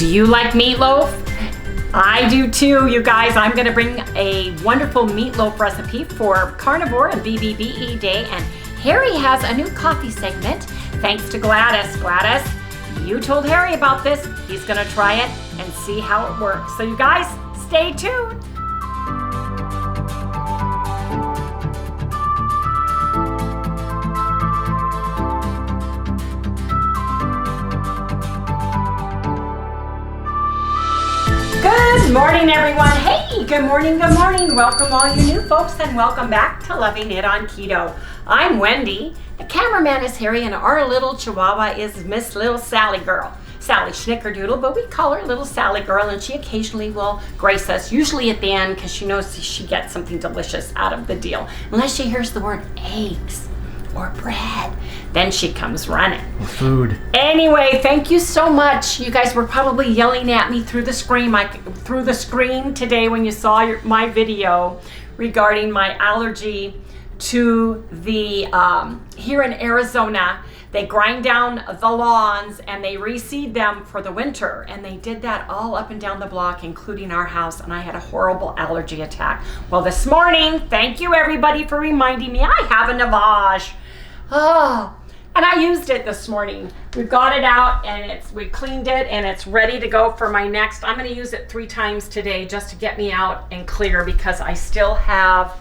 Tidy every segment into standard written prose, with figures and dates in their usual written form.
Do you like meatloaf? I do too, you guys. I'm gonna bring a wonderful meatloaf recipe for Carnivore and Bbbe Day, and Harry has a new coffee segment thanks to Gladys. Gladys, you told Harry about this. He's gonna try it and see how it works. So you guys, stay tuned. Good morning, everyone. Hey, good morning, good morning. Welcome all you new folks and welcome back to Loving It on Keto. I'm Wendy, the cameraman is Harry, and our little chihuahua is Miss Little Sally Girl. Sally Schnickerdoodle, but we call her Little Sally Girl, and she occasionally will grace us, usually at the end, because she knows she gets something delicious out of the deal. Unless she hears the word eggs or bread, then she comes running. Food. Anyway, thank you so much. You guys were probably yelling at me through the screen today when you saw my video regarding my allergy to the here in Arizona. They grind down the lawns and they reseed them for the winter, and they did that all up and down the block, including our house, and I had a horrible allergy attack. Well, this morning, thank you everybody for reminding me, I have a Navage. Oh, and I used it this morning. We got it out and we cleaned it and it's ready to go for my next. I'm gonna use it 3 times today just to get me out and clear, because I still have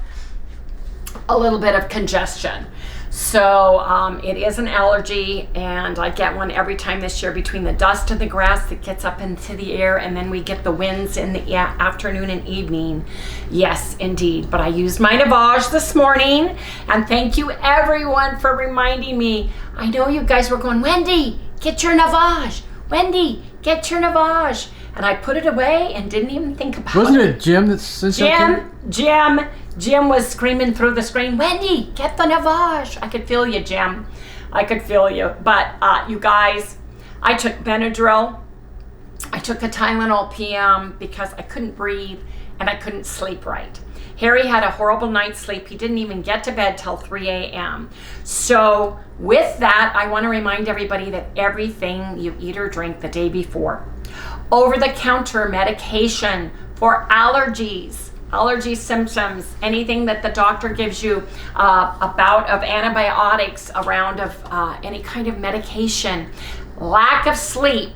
a little bit of congestion. So it is an allergy, and I get one every time this year between the dust and the grass that gets up into the air, and then we get the winds in the afternoon and evening. Yes, indeed. But I used my Navage this morning, and thank you everyone for reminding me. I know you guys were going, Wendy, get your Navage. Wendy, get your Navage. And I put it away and didn't even think about it. Wasn't it Jim that said something? Jim was screaming through the screen, Wendy, get the Navage. I could feel you, Jim. I could feel you. But you guys, I took Benadryl. I took a Tylenol PM because I couldn't breathe and I couldn't sleep right. Harry had a horrible night's sleep. He didn't even get to bed till 3 a.m. So with that, I want to remind everybody that everything you eat or drink the day before, over-the-counter medication for allergies, allergy symptoms, anything that the doctor gives you, a bout of antibiotics, a round of any kind of medication, lack of sleep,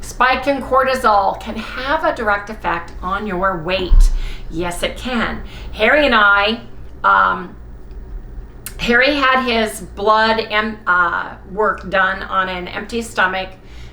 spike in cortisol can have a direct effect on your weight. Yes, it can. Harry and I, Harry had his blood work done on an empty stomach,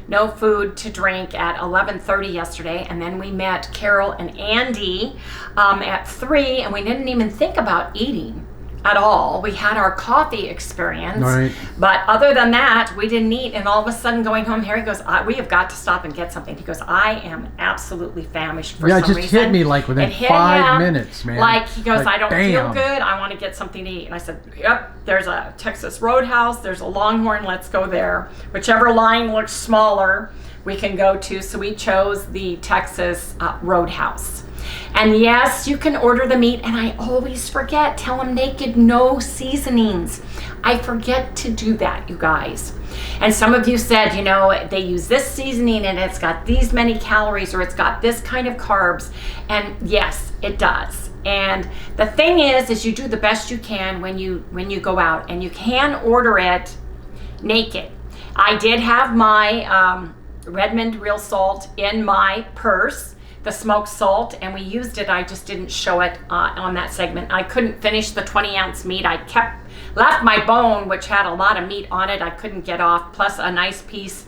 no food to drink at 11:30 yesterday, and then we met Carol and Andy at 3, and we didn't even think about eating at all. We had our coffee experience, right, but other than that, we didn't eat. And all of a sudden, going home, Harry goes, "We have got to stop and get something." He goes, "I am absolutely famished for some reason." Yeah, it just hit me like within 5 minutes, man. Like he goes, like, "I don't feel good. I want to get something to eat." And I said, "Yep, there's a Texas Roadhouse. There's a Longhorn. Let's go there. Whichever line looks smaller, we can go to." So we chose the Texas Roadhouse. And yes, you can order the meat, and I always forget. Tell them naked, no seasonings. I forget to do that, you guys. And some of you said, you know, they use this seasoning and it's got these many calories, or it's got this kind of carbs. And yes, it does. And the thing is you do the best you can when you go out, and you can order it naked. I did have my REDMOND Real Salt in my purse, the smoked salt, and we used it. I just didn't show it on that segment. I couldn't finish the 20-ounce meat. I left my bone, which had a lot of meat on it, I couldn't get off, plus a nice piece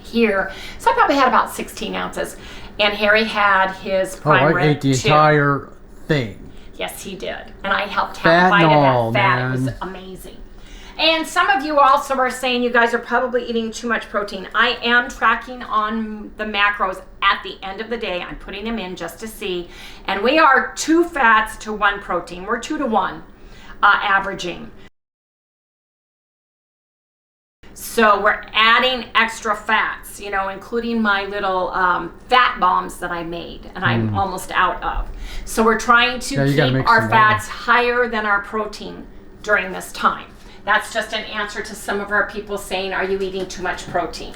here. So I probably had about 16 ounces. And Harry had his prime rib ate the entire thing. Yes, he did. And I helped have a bite of that fat. Man. It was amazing. And some of you also are saying you guys are probably eating too much protein. I am tracking on the macros at the end of the day. I'm putting them in just to see. And we are 2 fats to 1 protein. We're 2 to 1 averaging. So we're adding extra fats, you know, including my little fat bombs that I made and I'm almost out of. So we're trying to keep our fats higher than our protein during this time. That's just an answer to some of our people saying, are you eating too much protein?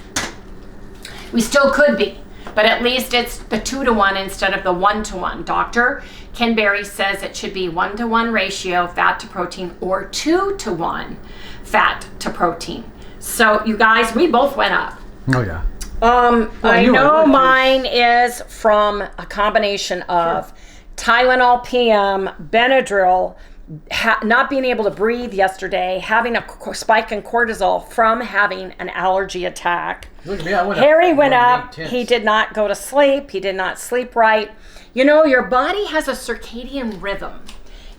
We still could be. but at least it's the 2-to-1 instead of the 1-to-1. Dr. Ken Berry says it should be 1-to-1 ratio fat to protein or 2-to-1 fat to protein. So you guys, we both went up. Oh yeah. I know mine is from a combination of Tylenol PM, Benadryl, not being able to breathe yesterday, having a spike in cortisol from having an allergy attack. Harry went up. He did not go to sleep. He did not sleep right. You know, your body has a circadian rhythm.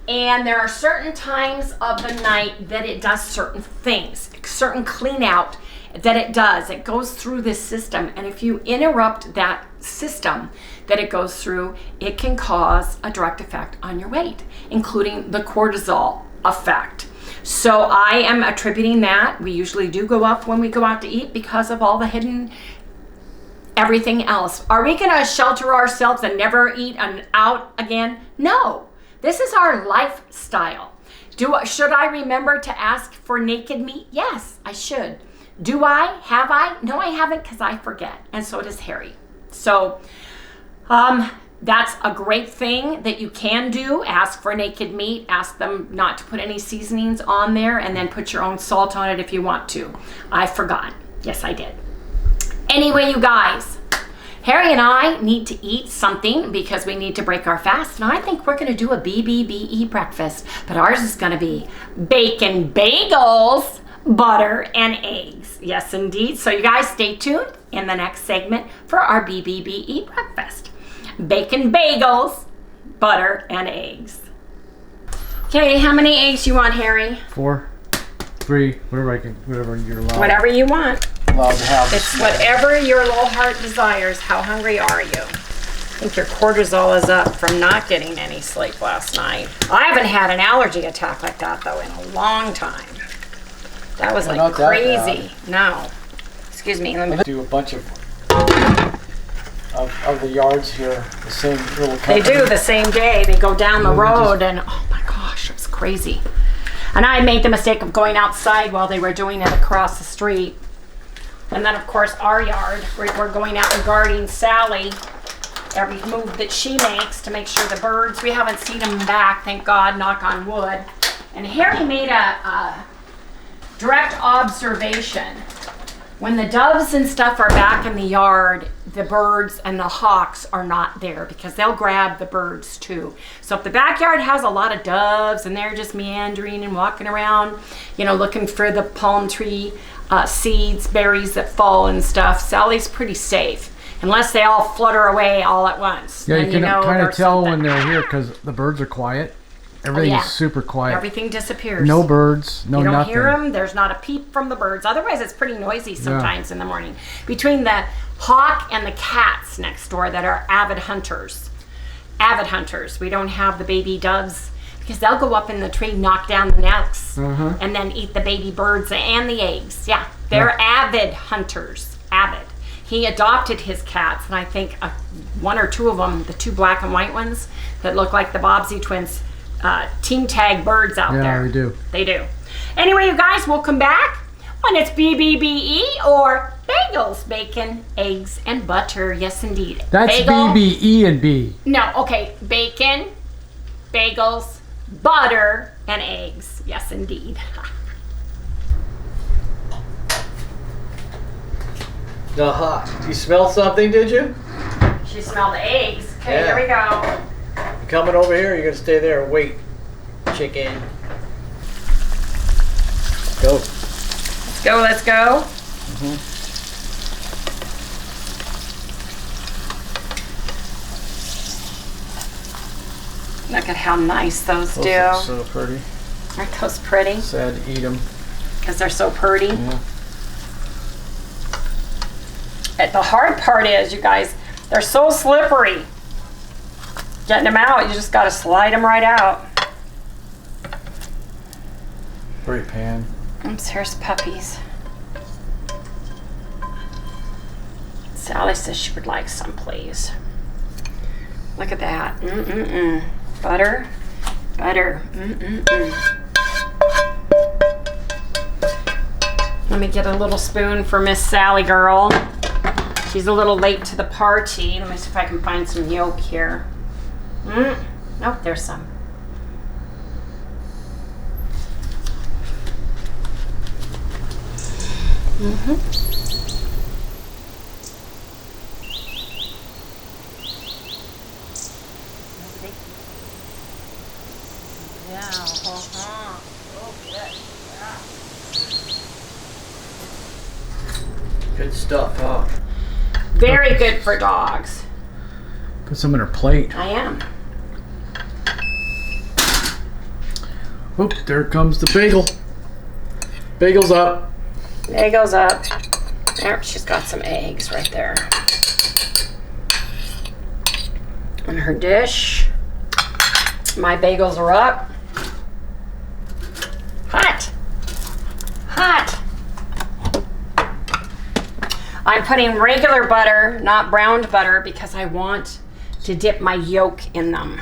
And there are certain times of the night that it does certain things, certain clean out that it does. It goes through this system. And if you interrupt that system that it goes through, it can cause a direct effect on your weight, including the cortisol effect. So I am attributing that. We usually do go up when we go out to eat because of all the hidden everything else. Are we going to shelter ourselves and never eat out again? No. This is our lifestyle. Should I remember to ask for naked meat? Yes, I should. Do I? Have I? No, I haven't, because I forget. And so does Harry. So that's a great thing that you can do. Ask for naked meat. Ask them not to put any seasonings on there, and then put your own salt on it if you want to. I forgot. Yes, I did. Anyway, you guys, Harry and I need to eat something because we need to break our fast. And I think we're going to do a Bbbe breakfast. But ours is going to be bacon bagels, butter, and eggs. Yes, indeed. So you guys stay tuned in the next segment for our Bbbe breakfast. Bacon bagels, butter, and eggs. Okay, how many eggs you want, Harry? 4, 3, whatever you're allowed. Whatever you want. Allowed to have. It's whatever your little heart desires. How hungry are you? I think your cortisol is up from not getting any sleep last night. I haven't had an allergy attack like that, though, in a long time. That was like crazy. No. Excuse me. Let me do a bunch of the yards here, the same little company. They do the same day. They go down the road, and oh my gosh, it was crazy. And I made the mistake of going outside while they were doing it across the street. And then, of course, our yard, we're going out and guarding Sally every move that she makes to make sure the birds, we haven't seen them back, thank God, knock on wood. And Harry made a direct observation. When the doves and stuff are back in the yard, the birds and the hawks are not there because they'll grab the birds too. So if the backyard has a lot of doves and they're just meandering and walking around, you know, looking for the palm tree seeds, berries that fall and stuff, Sally's pretty safe. Unless they all flutter away all at once. Yeah, you can kind of tell when they're here because the birds are quiet. Everything's super quiet. Everything disappears. No birds, no nothing. You don't hear them. There's not a peep from the birds. Otherwise, it's pretty noisy sometimes in the morning. Between the hawk and the cats next door that are avid hunters. Avid hunters. We don't have the baby doves because they'll go up in the tree, knock down the nests, and then eat the baby birds and the eggs. Yeah, they're avid hunters. Avid. He adopted his cats, and I think 1 or 2 of them, the 2 black and white ones that look like the Bbbe twins, team tag birds out there. Yeah, they do. They do. Anyway, you guys, we'll come back when it's Bbbe or bagels, bacon, eggs, and butter. Yes, indeed. That's BBE and B. No, okay. Bacon, bagels, butter, and eggs. Yes, indeed. You smelled something, did you? She smelled the eggs. Okay, here we go. You coming over here or you going to stay there and wait? Chicken. Go. Let's go, let's go. Look at how nice those do. Those are so pretty. Aren't those pretty? Sad to eat them. Because they're so pretty. Yeah. The hard part is, you guys, they're so slippery. Getting them out, you just got to slide them right out. Great pan. Oops, here's puppies. Sally says she would like some, please. Look at that. Butter, butter. Let me get a little spoon for Miss Sally girl. She's a little late to the party. Let me see if I can find some yolk here. Nope, there's some. Yeah, oh, good. Yeah. Good stuff, huh? Very good for dogs. Put some in her plate. I am. Oop, there comes the bagel. Bagel's up. There goes up. There, she's got some eggs right there. On her dish. My bagels are up. Hot. Hot. I'm putting regular butter, not browned butter, because I want to dip my yolk in them.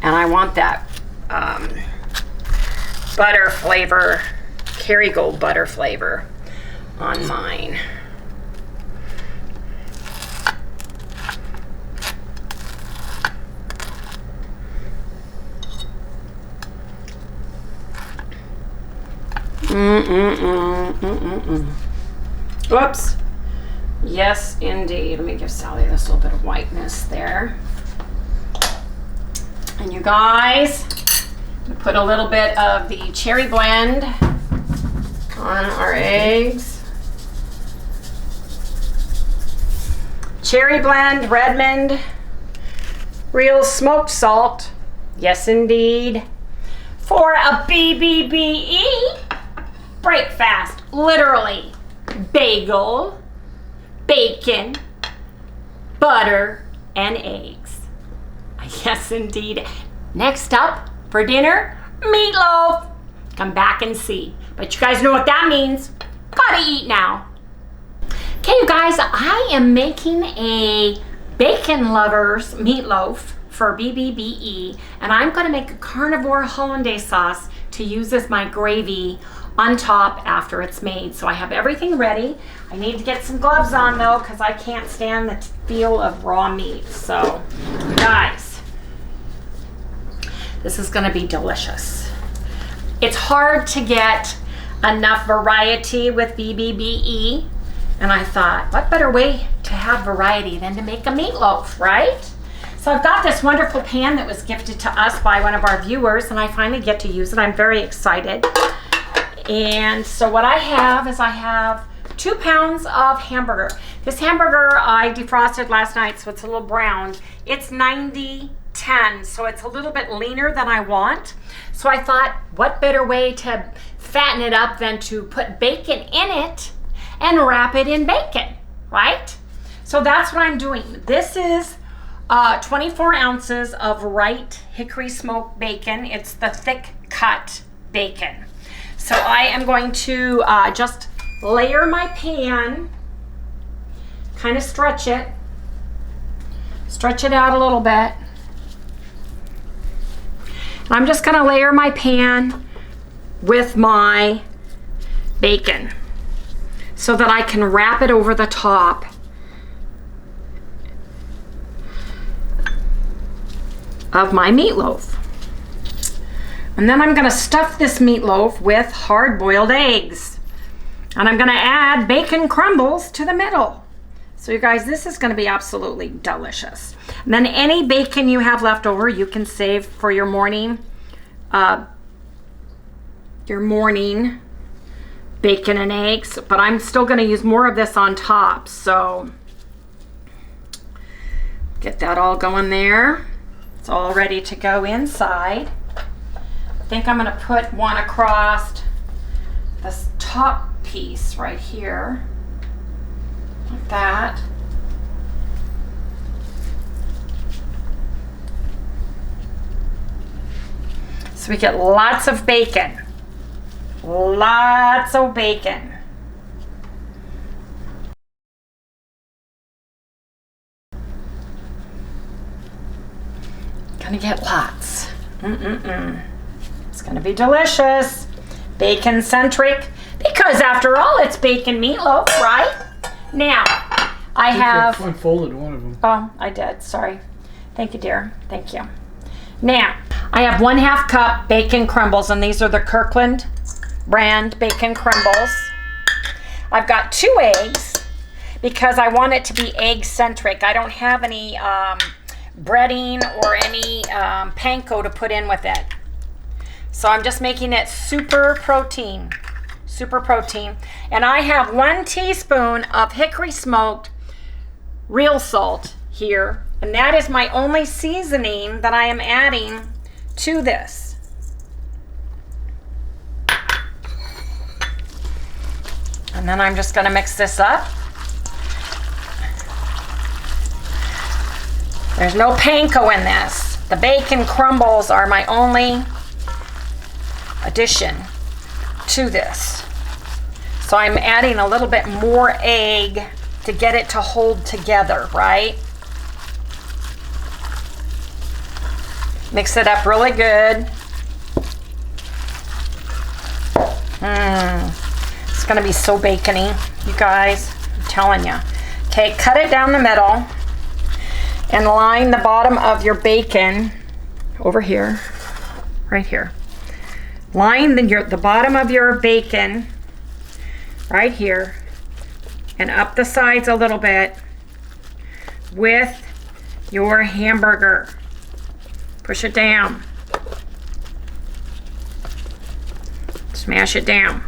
And I want that butter flavor, Kerrygold butter flavor on mine. Whoops. Yes, indeed. Let me give Sally this little bit of whiteness there. And you guys, put a little bit of the cherry blend on our eggs. Cherry blend, Redmond Real Smoked Salt. Yes, indeed. For a BBBE breakfast. Literally. Bagel, bacon, butter, and eggs. Yes, indeed. Next up for dinner, meatloaf. Come back and see. But you guys know what that means. Gotta eat now. Okay, you guys, I am making a bacon lovers meatloaf for BBBE, and I'm gonna make a carnivore hollandaise sauce to use as my gravy on top after it's made. So I have everything ready. I need to get some gloves on though, because I can't stand the feel of raw meat. So, guys, this is gonna be delicious. It's hard to get enough variety with BBBE, and I thought, what better way to have variety than to make a meatloaf, right? So I've got this wonderful pan that was gifted to us by one of our viewers, and I finally get to use it. I'm very excited. And so what I have is 2 pounds of hamburger. This hamburger I defrosted last night, so it's a little browned. It's 90-10, so it's a little bit leaner than I want. So I thought, what better way to fatten it up than to put bacon in it and wrap it in bacon, right? So that's what I'm doing. This is 24 ounces of Wright hickory smoked bacon. It's the thick cut bacon. So I am going to just layer my pan, kind of stretch it out a little bit. And I'm just gonna layer my pan with my bacon so that I can wrap it over the top of my meatloaf. And then I'm gonna stuff this meatloaf with hard-boiled eggs. And I'm gonna add bacon crumbles to the middle. So you guys, this is gonna be absolutely delicious. And then any bacon you have left over, you can save for your morning bacon and eggs, but I'm still gonna use more of this on top. So get that all going there. It's all ready to go inside. I think I'm gonna put one across this top piece right here, like that. So we get lots of bacon. Lots of bacon. Gonna get lots. It's gonna be delicious. Bacon centric, because after all, it's bacon meatloaf, right? Now, I have... unfolded one of them. Oh, I did. Sorry. Thank you, dear. Thank you. Now, I have 1/2 cup bacon crumbles, and these are the Kirkland brand bacon crumbles. I've got 2 eggs because I want it to be egg-centric. I don't have any breading or any panko to put in with it. So I'm just making it super protein. Super protein. And I have 1 teaspoon of hickory smoked real salt here. And that is my only seasoning that I am adding to this. And then I'm just going to mix this up. There's no panko in this. The bacon crumbles are my only addition to this. So I'm adding a little bit more egg to get it to hold together, right? Mix it up really good. It's gonna be so bacony, you guys, I'm telling you. Okay, cut it down the middle and line the bottom of your bacon over here, right here. Line the bottom of your bacon right here and up the sides a little bit with your hamburger. Push it down. Smash it down.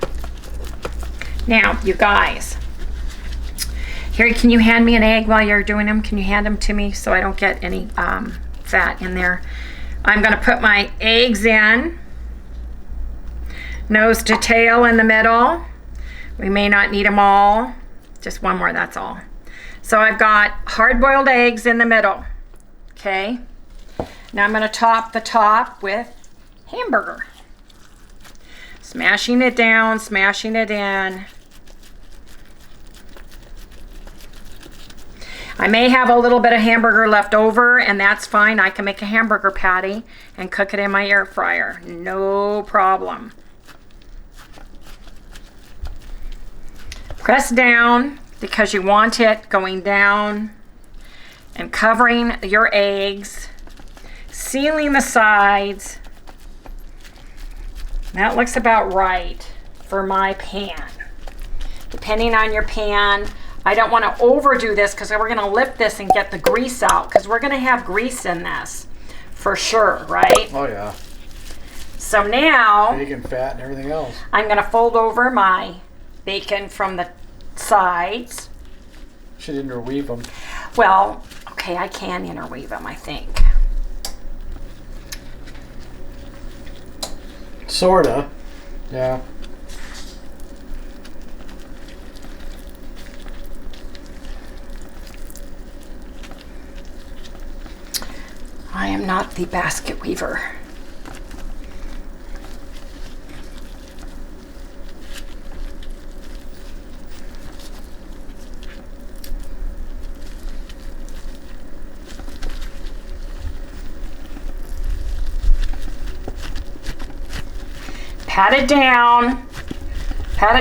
Now, you guys, Harry, can you hand me an egg while you're doing them? Can you hand them to me so I don't get any fat in there? I'm gonna put my eggs in, nose to tail in the middle. We may not need them all. Just 1 more, that's all. So I've got hard-boiled eggs in the middle, okay? Now I'm gonna top the top with hamburger. Smashing it down, smashing it in. I may have a little bit of hamburger left over, and that's fine. I can make a hamburger patty and cook it in my air fryer. No problem. Press down because you want it going down and covering your eggs, sealing the sides. That looks about right for my pan. Depending on your pan, I don't want to overdo this because we're going to lift this and get the grease out because we're going to have grease in this for sure, right? Oh yeah. So now, bacon, fat, and everything else. I'm going to fold over my bacon from the sides. Should interweave them. Well, okay, I can interweave them, I think. Sorta. Yeah. I am not the basket weaver. Pat it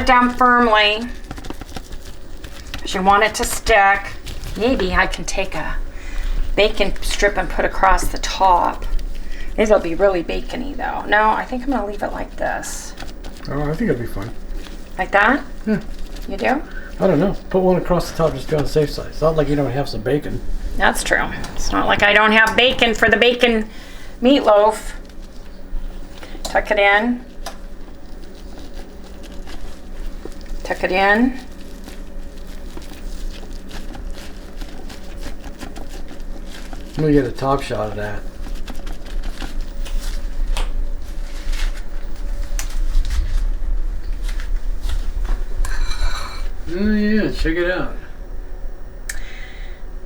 down firmly because you want it to stick. Maybe I can take a bacon strip and put across the top. It'll be really bacony though. No, I think I'm gonna leave it like this. Oh, I think it'll be fine. Like that? Yeah. You do? I don't know. Put one across the top just to be on the safe side. It's not like you don't have some bacon. That's true. It's not like I don't have bacon for the bacon meatloaf. Tuck it in. Tuck it in. Let me get a top shot of that. Oh yeah, check it out.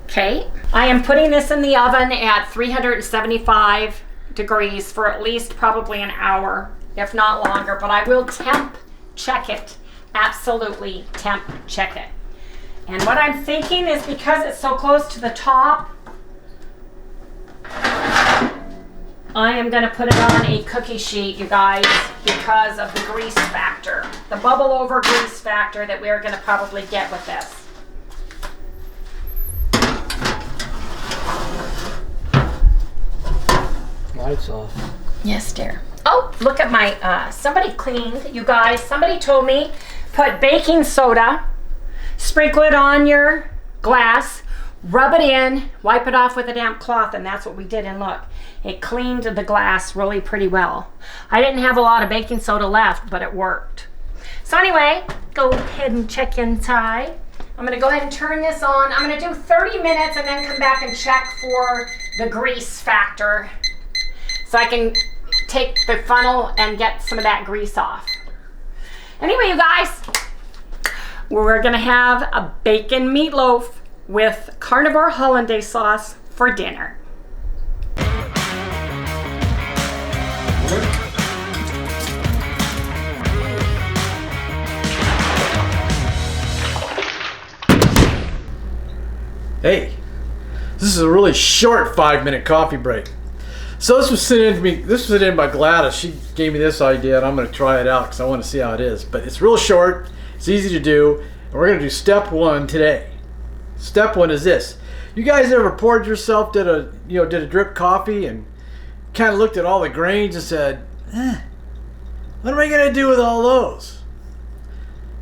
Okay, I am putting this in the oven at 375 degrees for at least probably an hour, if not longer, but I will temp check it. Absolutely temp check it. And what I'm thinking is because it's so close to the top, I am going to put it on a cookie sheet, you guys, because of the grease factor, the bubble over grease factor that we are going to probably get with this. lights off. Yes, dear. Oh, look at my, somebody cleaned, you guys. Somebody told me, put baking soda, sprinkle it on your glass, rub it in, wipe it off with a damp cloth, and that's what we did. And look, it cleaned the glass really pretty well. I didn't have a lot of baking soda left, but it worked. So anyway, go ahead and check inside. I'm gonna go ahead and turn this on. I'm gonna do 30 minutes and then come back and check for the grease factor so I can take the funnel and get some of that grease off. Anyway, you guys, we're gonna have a bacon meatloaf with Carnivore hollandaise sauce for dinner. Hey, this is a really short 5-minute coffee break. So this was sent in by Gladys. She gave me this idea and I'm gonna try it out because I want to see how it is. But it's real short, it's easy to do, and we're gonna do step 1 today. Step 1 is this. You guys ever poured yourself, did a drip coffee and kind of looked at all the grains and said, what am I gonna do with all those?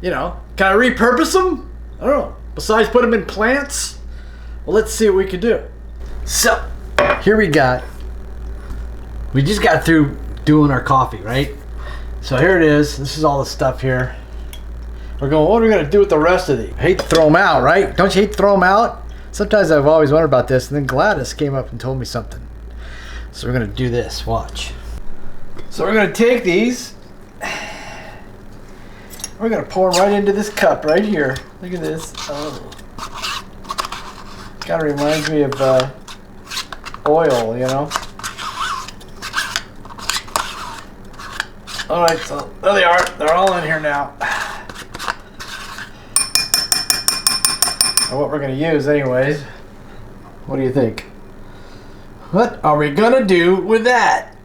Can I repurpose them? I don't know. Besides put them in plants? Well, let's see what we can do. So, here we just got through doing our coffee, right? So here it is. This is all the stuff here. We're going, what are we going to do with the rest of these? I hate to throw them out, right? Don't you hate to throw them out? Sometimes I've always wondered about this, and then Gladys came up and told me something. So we're going to do this. Watch. So we're going to take these. We're going to pour them right into this cup right here. Look at this. Oh. Kind of reminds me of oil, Alright, so there they are. They're all in here now. Or what we're going to use anyways. What do you think? What are we going to do with that?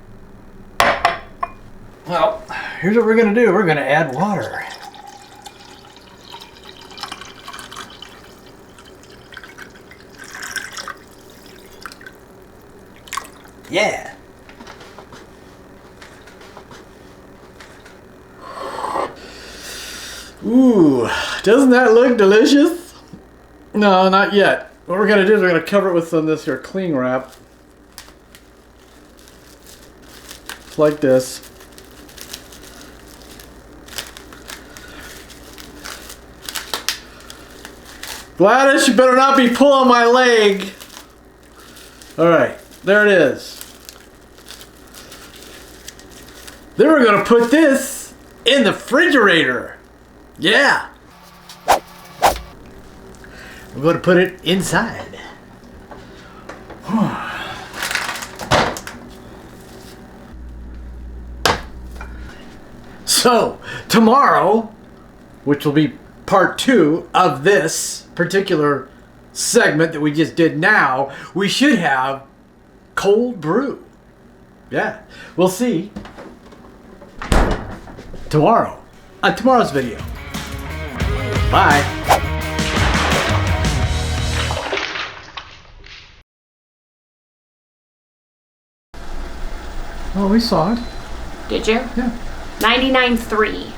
Well, here's what we're going to do. We're going to add water. Yeah. Ooh, doesn't that look delicious? No, not yet. What we're gonna do is we're gonna cover it with some of this here cling wrap. It's like this. Gladys, you better not be pulling my leg. All right, there it is. Then we're gonna put this in the refrigerator. Yeah. We're gonna put it inside. So, tomorrow, which will be part 2 of this particular segment that we just did now, we should have cold brew. Yeah, we'll see tomorrow on tomorrow's video. Bye. Oh, we saw it. Did you? Yeah. 99.3.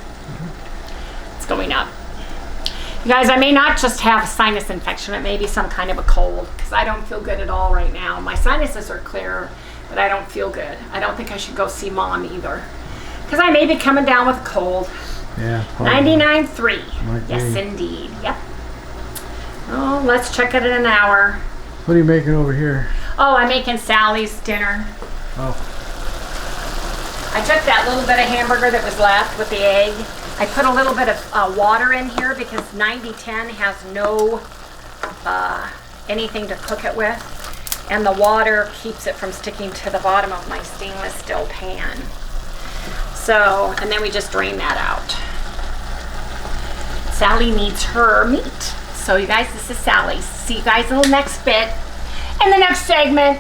It's going up. You guys, I may not just have a sinus infection. It may be some kind of a cold because I don't feel good at all right now. My sinuses are clear, but I don't feel good. I don't think I should go see Mom either because I may be coming down with a cold. Yeah. 99.3. Yes, indeed. Yep. Oh, let's check it in an hour. What are you making over here? Oh, I'm making Sally's dinner. Oh. I took that little bit of hamburger that was left with the egg. I put a little bit of water in here because 90-10 has no anything to cook it with. And the water keeps it from sticking to the bottom of my stainless steel pan. So, and then we just drain that out. Sally needs her meat. So you guys, this is Sally's. See you guys in the next bit. In the next segment.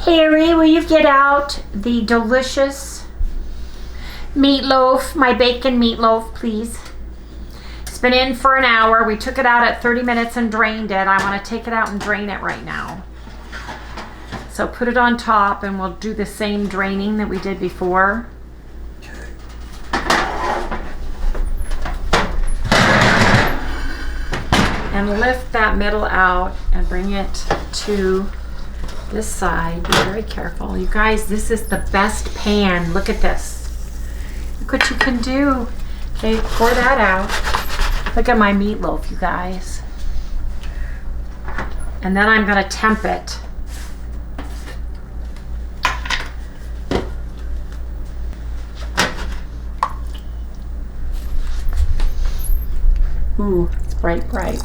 Harry, will you get out the delicious meatloaf, my bacon meatloaf, please? It's been in for an hour. We took it out at 30 minutes and drained it. I want to take it out and drain it right now. So So put it on top and we'll do the same draining that we did before. And lift that middle out and bring it to this side. Be very careful. You guys, this is the best pan. Look at this. Look what you can do. Okay, pour that out. Look at my meatloaf, you guys. And then I'm gonna temp it. Ooh, it's bright, bright.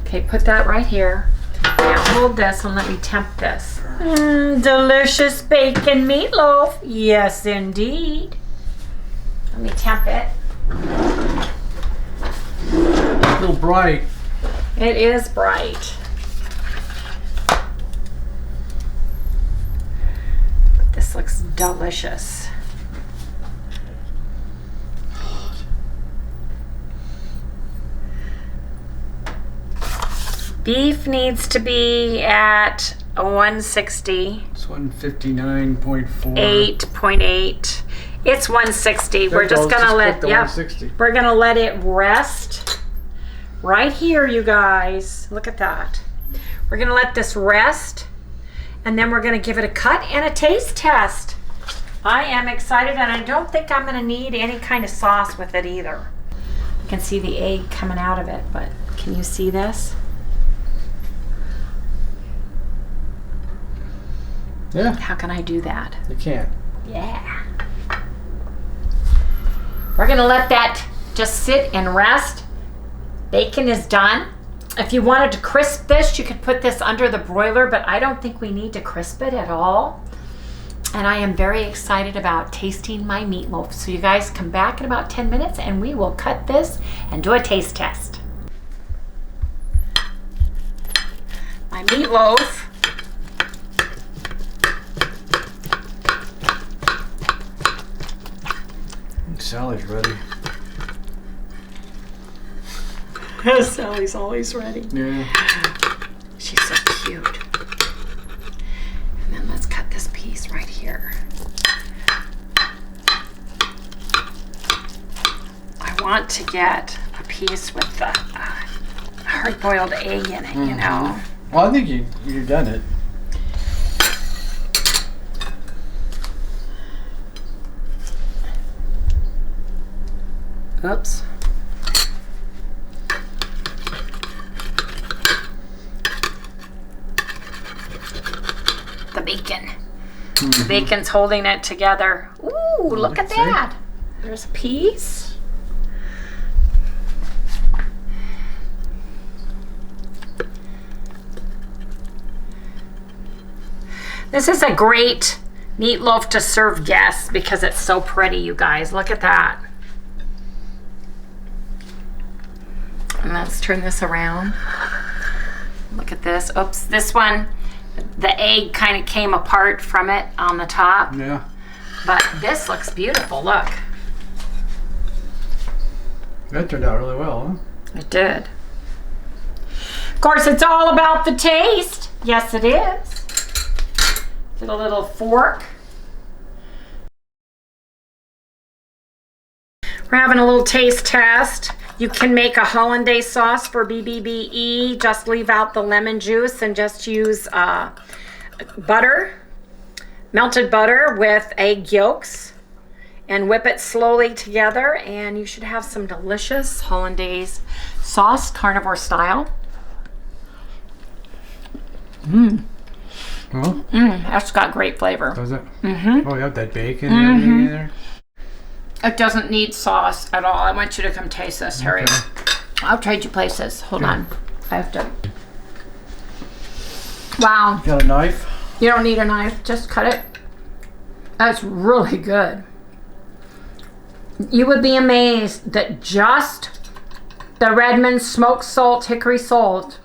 Okay, put that right here. Now hold this and let me temp this. Delicious bacon meatloaf. Yes, indeed. Let me temp it. A little bright. It is bright. But this looks delicious. Beef needs to be at a 160. It's 159.4. 8.8. It's 160. There We're just goes. gonna Just let put the yep. 160. We're gonna let it rest right here, you guys. Look at that. We're gonna let this rest, and then we're gonna give it a cut and a taste test. I am excited, and I don't think I'm gonna need any kind of sauce with it either. You can see the egg coming out of it, but can you see this? Yeah, How can I do that? you can't. Yeah. We're gonna let that just sit and rest. Bacon is done. If you wanted to crisp this, you could put this under the broiler, but I don't think we need to crisp it at all. And I am very excited about tasting my meatloaf. So you guys come back in about 10 minutes and we will cut this and do a taste test. My meatloaf. Sally's ready. Sally's always ready. Yeah. She's so cute. And then let's cut this piece right here. I want to get a piece with the hard-boiled egg in it, you know. Well, I think you've done it. Oops. The bacon. The bacon's holding it together. Ooh, look at See? that. There's a piece. This is a great meatloaf to serve guests because it's so pretty, you guys. Look at that. And let's turn this around. Look at this. Oops, this one, the egg kind of came apart from it on the top. Yeah. But this looks beautiful, look. That turned out really well, huh? It did. Of course, it's all about the taste. Yes, it is. Get a little fork. We're having a little taste test. You can make a hollandaise sauce for Bbbe. Just leave out the lemon juice and just use butter, melted butter with egg yolks, and whip it slowly together, and you should have some delicious hollandaise sauce, carnivore style. Well, That's got great flavor. does it? Mm-hmm. Oh, you have that bacon and everything in there? It doesn't need sauce at all. I want you to come taste this, Harry. Okay. I'll trade you places. Hold on. I have to. Wow. Got a knife? You don't need a knife. Just cut it. That's really good. You would be amazed that just the Redmond smoked salt, hickory salt,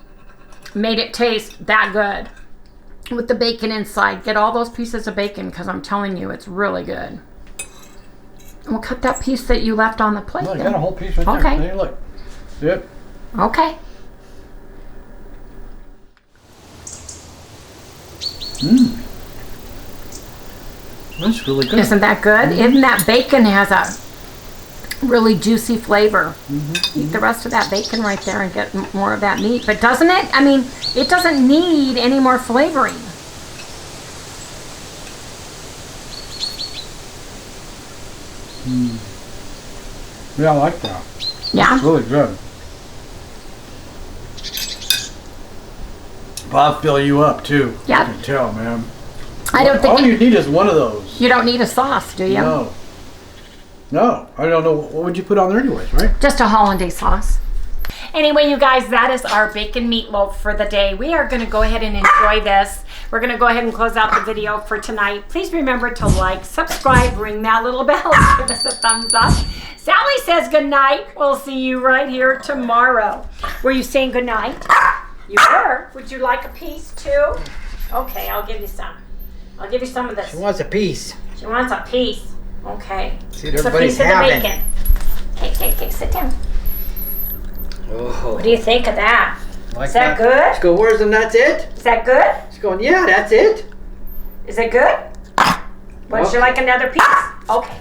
made it taste that good. With the bacon inside. Get all those pieces of bacon because I'm telling you, it's really good. And we'll cut that piece that you left on the plate. Well, I then. got a whole piece right Okay. there. There, look. Yep. Okay. That's really good. Isn't that good? Even that bacon has a really juicy flavor. Eat the rest of that bacon right there and get more of that meat. But doesn't it? I mean, it doesn't need any more flavoring. Yeah, I like that. Yeah. It's really good. Bob fill you up too. Yeah. I can tell, man. I don't think all you need is one of those. you don't need a sauce, do you? No. No, I don't know. What would you put on there anyways, right? Just a hollandaise sauce. Anyway, you guys, that is our bacon meatloaf for the day. We are going to go ahead and enjoy this. We're going to go ahead and close out the video for tonight. Please remember to like, subscribe, ring that little bell, give us a thumbs up. Sally says good night. We'll see you right here tomorrow. Were you saying good night? You were. Would you like a piece too? Okay, I'll give you some. I'll give you some of this. She wants a piece. She wants a piece. Okay. See what It's a everybody's piece of the having. bacon. Okay, sit down. Oh, What do you think of that? like Is that good? Let's go, where's and that's it? Is that good? She's going, yeah, that's it. Is it good? Would you Okay. like another piece? Okay.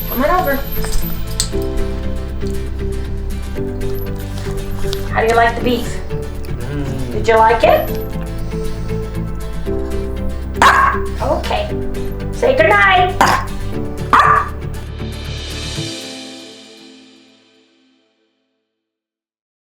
Come on over. How do you like the beef? Did you like it? Okay. Say goodnight.